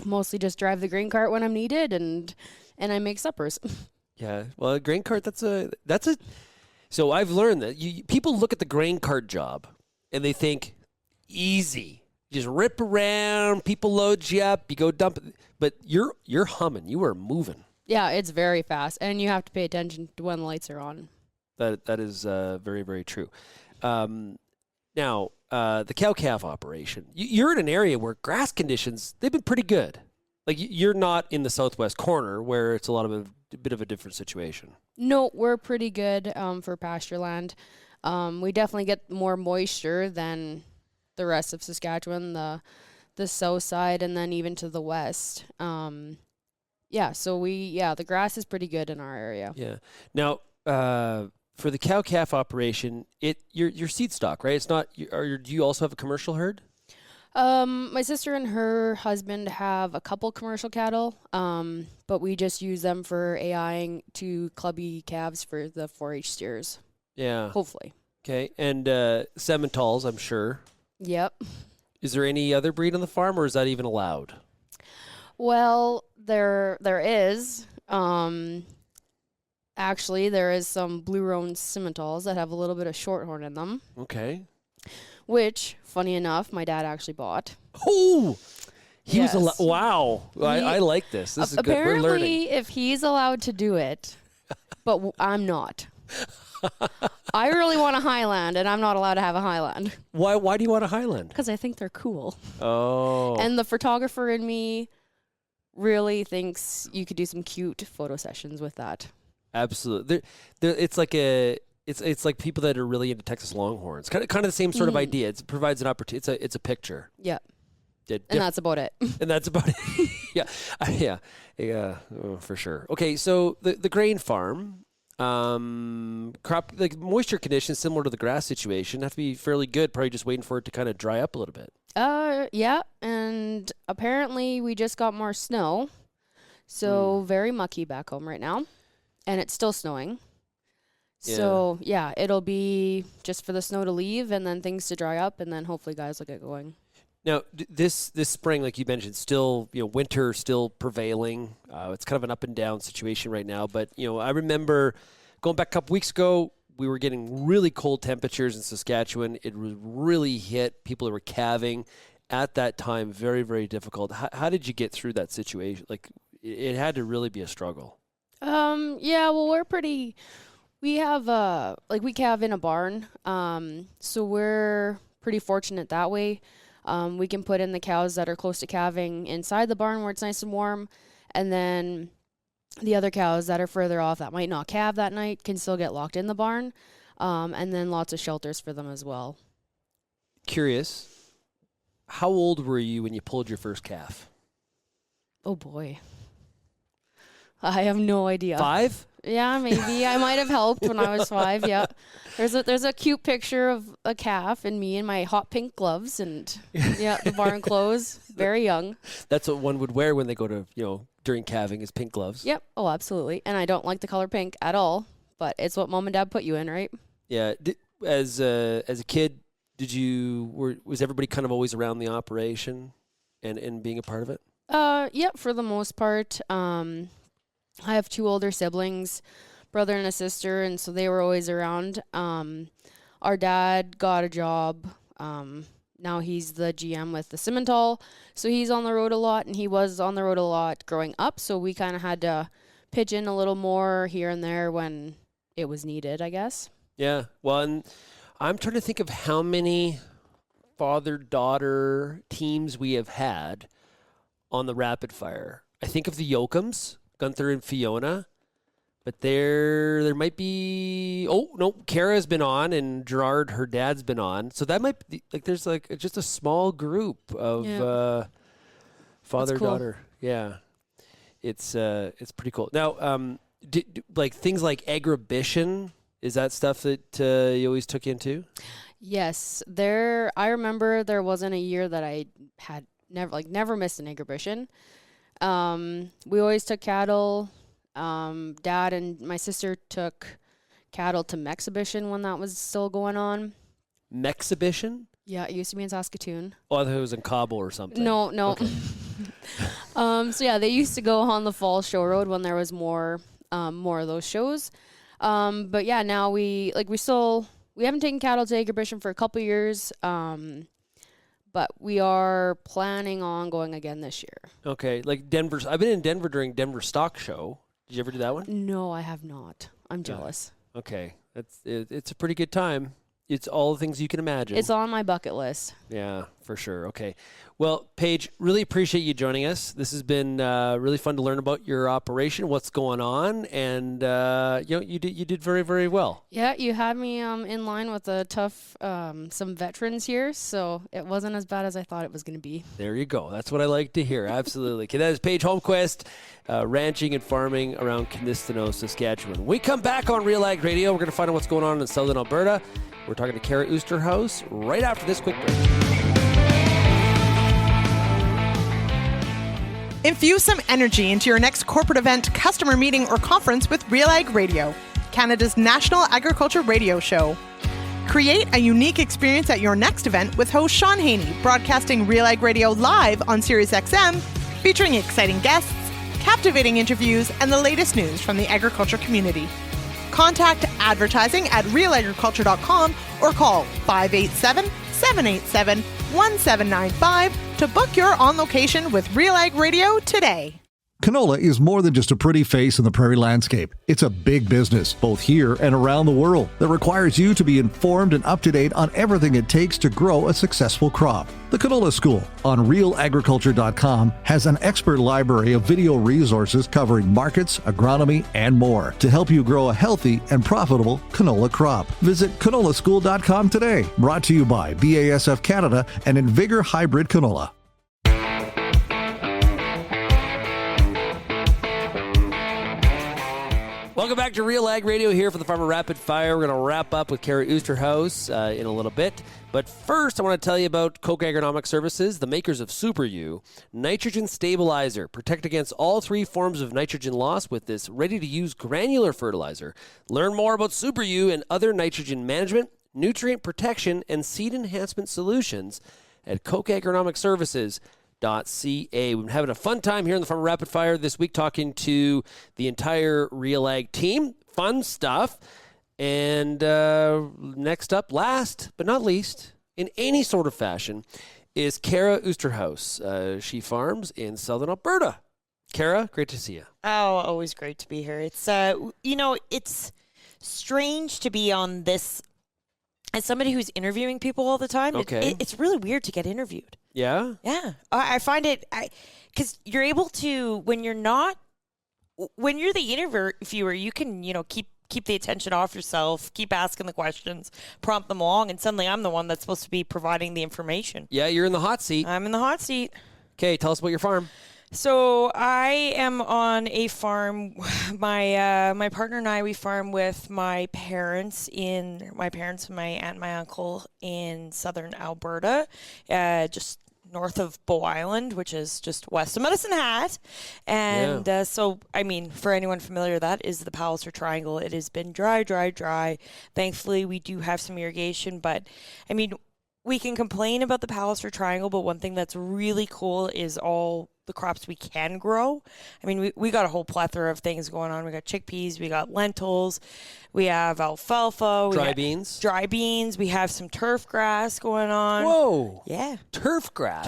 Mostly just drive the grain cart when I'm needed, and I make suppers. Yeah, well, a grain cart, that's a. So I've learned that people look at the grain cart job, and they think, easy. You just rip around, people load you up, you go dump it. But you're humming, you are moving. Yeah, it's very fast, and you have to pay attention to when the lights are on. That is very, very true. Now, the cow-calf operation, you're in an area where grass conditions, they've been pretty good. Like, you're not in the southwest corner where it's a bit of a different situation. No, we're pretty good for pasture land. We definitely get more moisture than the rest of Saskatchewan, the south side, and then even to the west. The grass is pretty good in our area. Yeah. Now, for the cow-calf operation, your seed stock, right? It's not. Do you also have a commercial herd? My sister and her husband have a couple commercial cattle, but we just use them for AIing to clubby calves for the 4-H steers. Yeah. Hopefully. Okay, and Simmentals, I'm sure. Yep. Is there any other breed on the farm, or is that even allowed? Well, there is. Actually, there is some blue-roan Simmentals that have a little bit of shorthorn in them. Okay. Which, funny enough, my dad actually bought. Oh! He yes. was wow. I like this. This is good. We're learning. Apparently, if he's allowed to do it, but I'm not. I really want a Highland, and I'm not allowed to have a Highland. Why do you want a Highland? Because I think they're cool. Oh. And the photographer in me really thinks you could do some cute photo sessions with that. Absolutely. It's like it's like people that are really into Texas Longhorns. Kind of the same sort of idea. It provides an opportunity. It's a picture. Yeah. And that's about it. And that's about it. Yeah, for sure. Okay, so the grain farm, crop, like moisture conditions similar to the grass situation have to be fairly good. Probably just waiting for it to kind of dry up a little bit. Yeah, and apparently we just got more snow, so very mucky back home right now, and it's still snowing. Yeah. So it'll be just for the snow to leave and then things to dry up, and then hopefully guys will get going. Now, this spring, like you mentioned, still, winter still prevailing. It's kind of an up and down situation right now. But, I remember going back a couple weeks ago, we were getting really cold temperatures in Saskatchewan. It was really hit people who were calving at that time. Very, very difficult. How did you get through that situation? Like, it had to really be a struggle. Yeah, well, we have, we calve in a barn. So we're pretty fortunate that way. We can put in the cows that are close to calving inside the barn where it's nice and warm. And then the other cows that are further off that might not calve that night can still get locked in the barn. And then lots of shelters for them as well. Curious, how old were you when you pulled your first calf? Oh, boy. I have no idea. 5? Yeah, maybe. I might have helped when I was 5, yeah. There's a cute picture of a calf and me in my hot pink gloves and, yeah, the barn clothes. Very young. That's what one would wear when they go to, during calving is pink gloves. Yep. Oh, absolutely. And I don't like the color pink at all, but it's what mom and dad put you in, right? Yeah. As a kid, was everybody kind of always around the operation and being a part of it? Yeah, for the most part. I have 2 older siblings, brother and a sister, and so they were always around. Our dad got a job. Now he's the GM with the Simmental, so he's on the road a lot, and he was on the road a lot growing up, so we kind of had to pitch in a little more here and there when it was needed, I guess. Yeah, well, and I'm trying to think of how many father-daughter teams we have had on the Rapid Fire. I think of the Yokums, Gunther and Fiona, but there might be, Kara's been on and Gerard, her dad's been on. So that might be, there's just a small group of father-daughter. Cool. Yeah. It's pretty cool. Now, things like agribition, is that stuff that you always took into? Yes. I remember there wasn't a year that I had never missed an agribition. We always took cattle. Dad and my sister took cattle to Mexibition when that was still going on. Mexibition? Yeah, it used to be in Saskatoon. Oh, I thought it was in Cabo or something. No. Okay. So yeah, they used to go on the fall show road when there was more of those shows. But yeah, now we haven't taken cattle to Agribition for a couple years. But we are planning on going again this year. Okay, like Denver. I've been in Denver during Denver Stock Show. Did you ever do that one? No, I have not. I'm jealous. Okay, it's a pretty good time. It's all the things you can imagine. It's on my bucket list. Yeah, for sure. Okay. Well, Paige, really appreciate you joining us. This has been really fun to learn about your operation, what's going on, and you did very, very well. Yeah, you had me in line with a tough some veterans here, so it wasn't as bad as I thought it was going to be. There you go. That's what I like to hear. Absolutely. Okay, that is Paige Holmquist, ranching and farming around Kinistino, Saskatchewan. When we come back on RealAg Radio, we're going to find out what's going on in southern Alberta. We're talking to Kara Oosterhuis right after this quick break. Infuse some energy into your next corporate event, customer meeting, or conference with RealAg Radio, Canada's national agriculture radio show. Create a unique experience at your next event with host Shaun Haney, broadcasting RealAg Radio live on SiriusXM, featuring exciting guests, captivating interviews, and the latest news from the agriculture community. Contact advertising at realagriculture.com or call 587-787-1795 to book your on location with RealAg Radio today. Canola is more than just a pretty face in the prairie landscape. It's a big business, both here and around the world, that requires you to be informed and up to date on everything it takes to grow a successful crop. The Canola School on RealAgriculture.com has an expert library of video resources covering markets, agronomy, and more to help you grow a healthy and profitable canola crop. Visit canolaschool.com today. Brought to you by BASF Canada and Invigor Hybrid Canola. Welcome back to RealAg Radio here for the Farmer Rapid Fire. We're going to wrap up with Kara Oosterhuis in a little bit. But first, I want to tell you about Koch Agronomic Services, the makers of Super U, Nitrogen Stabilizer. Protect against all 3 forms of nitrogen loss with this ready-to-use granular fertilizer. Learn more about Super U and other nitrogen management, nutrient protection, and seed enhancement solutions at cokeagronomicservices.ca. We've been having a fun time here in the Farmer Rapid Fire this week talking to the entire RealAg team. Fun stuff. And next up, last but not least, in any sort of fashion, is Kara Oosterhuis. She farms in southern Alberta. Kara, great to see you. Oh, always great to be here. It's it's strange to be on this as somebody who's interviewing people all the time. Okay. It's really weird to get interviewed. Yeah? Yeah. I find it, because you're able to, when you're the interviewer, you can, keep the attention off yourself, keep asking the questions, prompt them along, and suddenly I'm the one that's supposed to be providing the information. Yeah, you're in the hot seat. I'm in the hot seat. Okay, tell us about your farm. So I am on a farm. My partner and I, we farm with my parents and my aunt and my uncle in southern Alberta, just north of Bow Island, which is just west of Medicine Hat. And so, for anyone familiar, that is the Palliser Triangle. It has been dry. Thankfully, we do have some irrigation, but we can complain about the Palliser Triangle, but one thing that's really cool is all the crops we can grow. We got a whole plethora of things going on. We got chickpeas, we got lentils, we have alfalfa, Dry beans. We have some turf grass going on. Whoa. Yeah. Turf grass.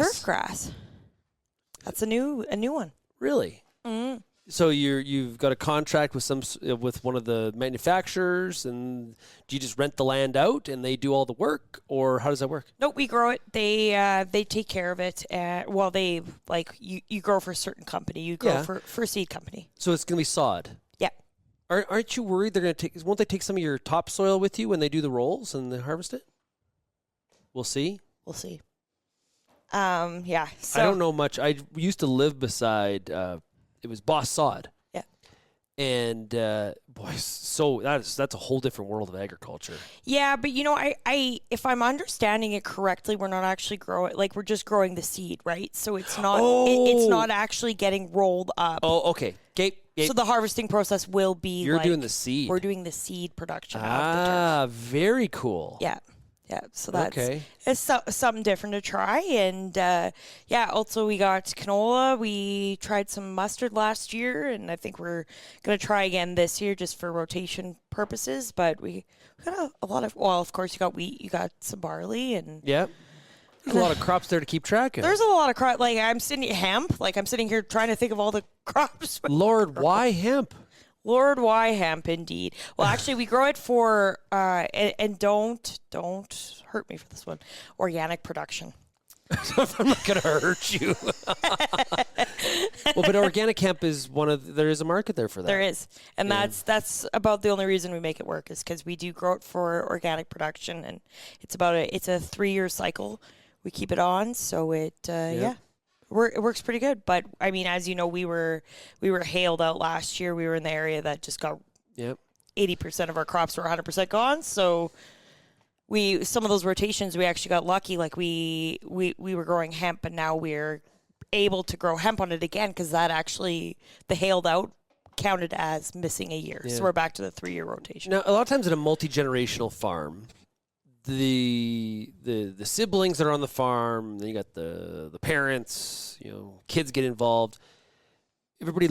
That's a new one. Really? Mm-hmm. So you've got a contract with one of the manufacturers, and do you just rent the land out and they do all the work, or how does that work? No, we grow it. They take care of it. You grow for a certain company. You grow for a seed company. So it's gonna be sod. Yeah. Aren't you worried won't they take some of your topsoil with you when they do the rolls and they harvest it? We'll see. Yeah. So I don't know much. I used to live beside. It was Boss Sod. Yeah. And so that's a whole different world of agriculture. Yeah, but I if I'm understanding it correctly, we're not actually growing, we're just growing the seed, right? So it's not it's not actually getting rolled up. Oh, okay. So the harvesting process will be You're doing the seed. We're doing the seed production of the turf. Very cool. Yeah. Yeah, so it's something different to try. And also we got canola. We tried some mustard last year, and I think we're going to try again this year just for rotation purposes. But we got a lot of, of course, you got wheat, you got some barley. And yeah. There's a lot of crops there to keep track of. There's a lot of crops. I'm sitting here trying to think of all the crops. Lord, why hemp? Lord, why hemp, indeed. Well, actually, we grow it for, and don't hurt me for this one, organic production. I'm not going to hurt you. Well, but organic hemp is there is a market there for that. There is. And that's about the only reason we make it work is because we do grow it for organic production, and it's a 3-year cycle. We keep it on, so it works pretty good. But as you know, we were hailed out last year. We were in the area that just got 80% of our crops were 100% gone. So some of those rotations we actually got lucky. We were growing hemp, and now we're able to grow hemp on it again because that actually the hailed out counted as missing a year. So we're back to the 3-year rotation. Now, a lot of times in a multi-generational farm, the siblings that are on the farm, then you got the parents, kids get involved. Everybody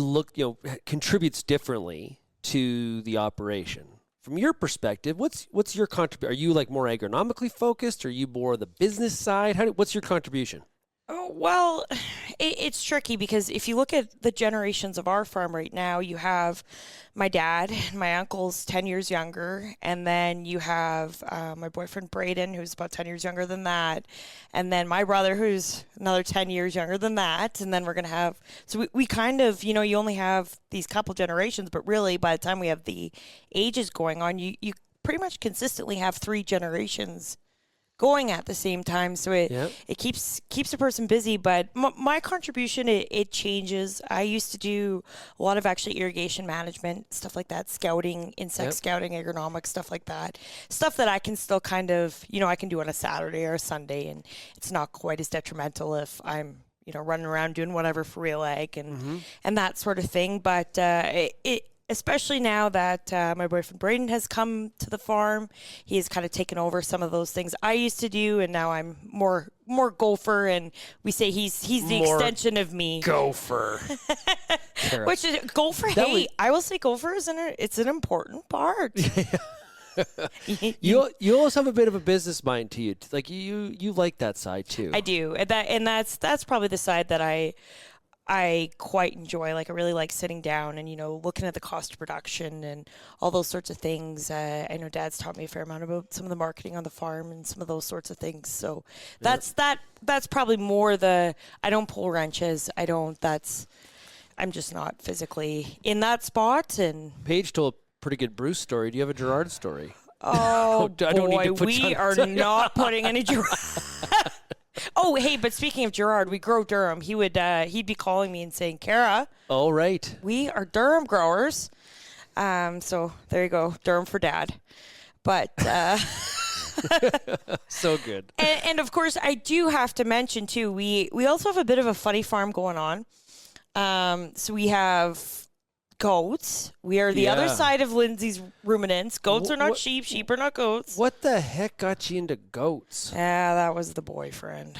contributes differently to the operation. From your perspective, what's your contribution? Are you more agronomically focused? Or are you more the business side? What's your contribution? Oh, well, it's tricky because if you look at the generations of our farm right now, you have my dad and my uncle's 10 years younger, and then you have my boyfriend Braden, who's about 10 years younger than that, and then my brother, who's another 10 years younger than that, and then we're going to have, so we kind of, you only have these couple generations, but really by the time we have the ages going on, you pretty much consistently have 3 generations going at the same time, so it keeps a person busy. But my contribution, it changes. I used to do a lot of actually irrigation management, stuff like that, scouting, insect scouting, agronomic, stuff like that. Stuff that I can still kind of, I can do on a Saturday or a Sunday, and it's not quite as detrimental if I'm, running around doing whatever for RealAg and that sort of thing. But especially now that my boyfriend Braden has come to the farm, he has kind of taken over some of those things I used to do, and now I'm more gopher, and we say he's the extension of me. Gopher. Which is gopher. I will say gopher it's an important part. You also have a bit of a business mind to you. Like you like that side too. I do, and that's probably the side that I quite enjoy. Like I really like sitting down and looking at the cost of production and all those sorts of things. I know Dad's taught me a fair amount about some of the marketing on the farm and some of those sorts of things. So that's probably more the I don't pull wrenches. I'm just not physically in that spot. And Paige told a pretty good Bruce story. Do you have a Gerard story? Oh boy, we are not putting any Gerard. Oh, hey, but speaking of Gerard, we grow Durham. He'd be calling me and saying, Kara. Oh, right. We are Durham growers. So there you go, Durham for Dad. But so good. And of course, I do have to mention too. We also have a bit of a funny farm going on. So we have goats. We are the other side of Lyndsey's ruminants. Goats are not sheep. Sheep are not goats. What the heck got you into goats? Yeah, that was the boyfriend.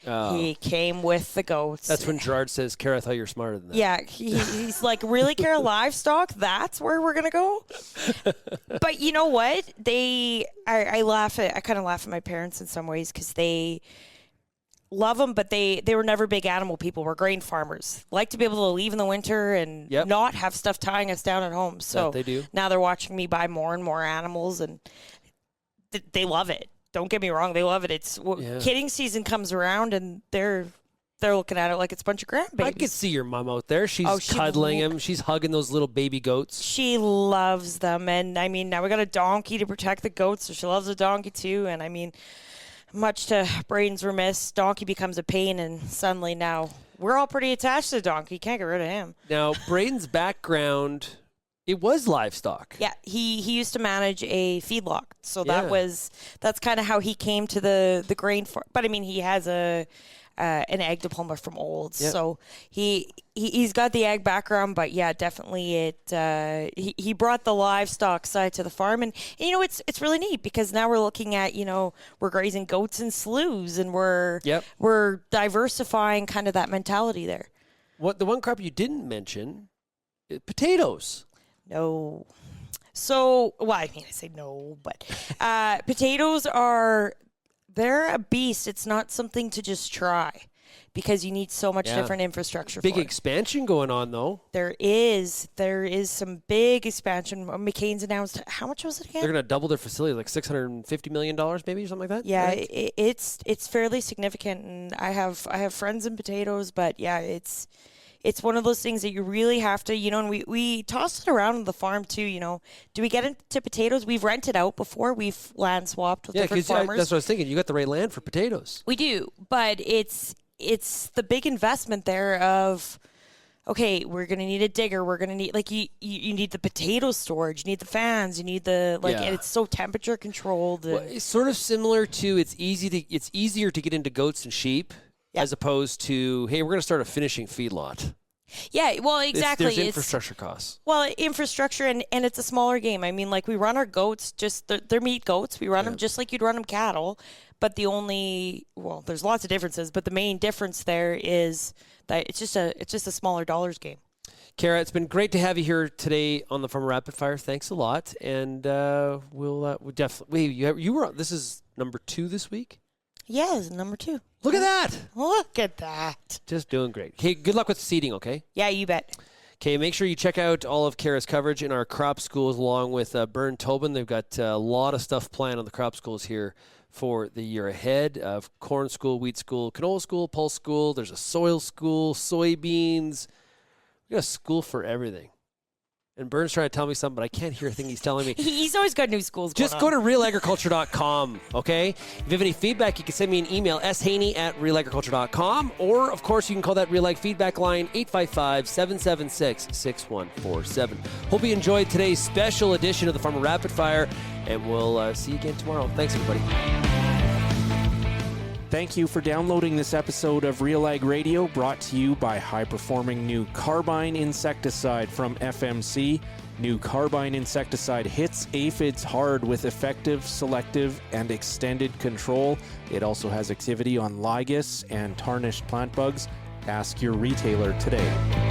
Oh. He came with the goats. That's when Gerard says, Kara, I thought you were smarter than that. Yeah, he's like, really, Kara, livestock? That's where we're going to go? But you know what? I kind of laugh at my parents in some ways because they love them, but they were never big animal people. We're grain farmers. Like to be able to leave in the winter and not have stuff tying us down at home. So they do. Now they're watching me buy more and more animals, and they love it. Don't get me wrong, they love it. It's kidding season comes around, and they're looking at it like it's a bunch of grandbabies. I could see your mom out there. She's cuddling him. She's hugging those little baby goats. She loves them, and I mean, now we got a donkey to protect the goats, so she loves the donkey too. And I mean, much to Braden's remiss, donkey becomes a pain, and suddenly now we're all pretty attached to the donkey. Can't get rid of him. Now, Braden's background, it was livestock. Yeah, he used to manage a feedlot, so that's kind of how he came to the grain farm. But I mean, he has an ag diploma from Olds, so he's got the ag background. But yeah, definitely he brought the livestock side to the farm, and it's really neat because now we're looking at we're grazing goats and sloughs, and we're diversifying kind of that mentality there. The one crop you didn't mention, potatoes. No. So, I say no, but potatoes they're a beast. It's not something to just try because you need so much different infrastructure Big for it. expansion going on, though. There is some big expansion. McCain's announced, how much was it again? They're going to double their facility, like $650 million maybe, or something like that? Yeah, it's fairly significant, and I have friends in potatoes, but yeah, it's one of those things that you really have to, and we toss it around on the farm too, do we get into potatoes? We've rented out before. We've land swapped with different farmers. That's what I was thinking. You got the right land for potatoes. We do, but it's the big investment there of, okay, we're going to need a digger. We're going to need, like, you need the potato storage. You need the fans. You need and it's so temperature controlled. Well, it's sort of similar to, it's easier to get into goats and sheep. As opposed to, hey, we're going to start a finishing feedlot. Yeah, well, exactly. There's infrastructure costs. Well, infrastructure, and it's a smaller game. I mean, like, we run our goats, they're meat goats. We run them just like you'd run them cattle. But there's lots of differences. But the main difference there is that it's just a smaller dollars game. Kara, it's been great to have you here today on the Farm Rapid Fire. Thanks a lot. And we'll definitely, this is number 2 this week? Yes, number 2. Look at that. Look at that. Just doing great. Okay, good luck with seeding, okay? Yeah, you bet. Okay, make sure you check out all of Kara's coverage in our crop schools along with Bern Tobin. They've got a lot of stuff planned on the crop schools here for the year ahead of corn school, wheat school, canola school, pulse school. There's a soil school, soybeans. We got a school for everything. And Bern's trying to tell me something, but I can't hear a thing he's telling me. He's always got new schools going on. Just go to RealAgriculture.com, okay? If you have any feedback, you can send me an email, shaney@RealAgriculture.com, or, of course, you can call that Real Ag feedback line, 855-776-6147. Hope you enjoyed today's special edition of the Farmer Rapid Fire, and we'll see you again tomorrow. Thanks, everybody. Thank you for downloading this episode of RealAg Radio, brought to you by high-performing new carbine insecticide from FMC. New carbine insecticide hits aphids hard with effective, selective, and extended control. It also has activity on ligus and tarnished plant bugs. Ask your retailer today.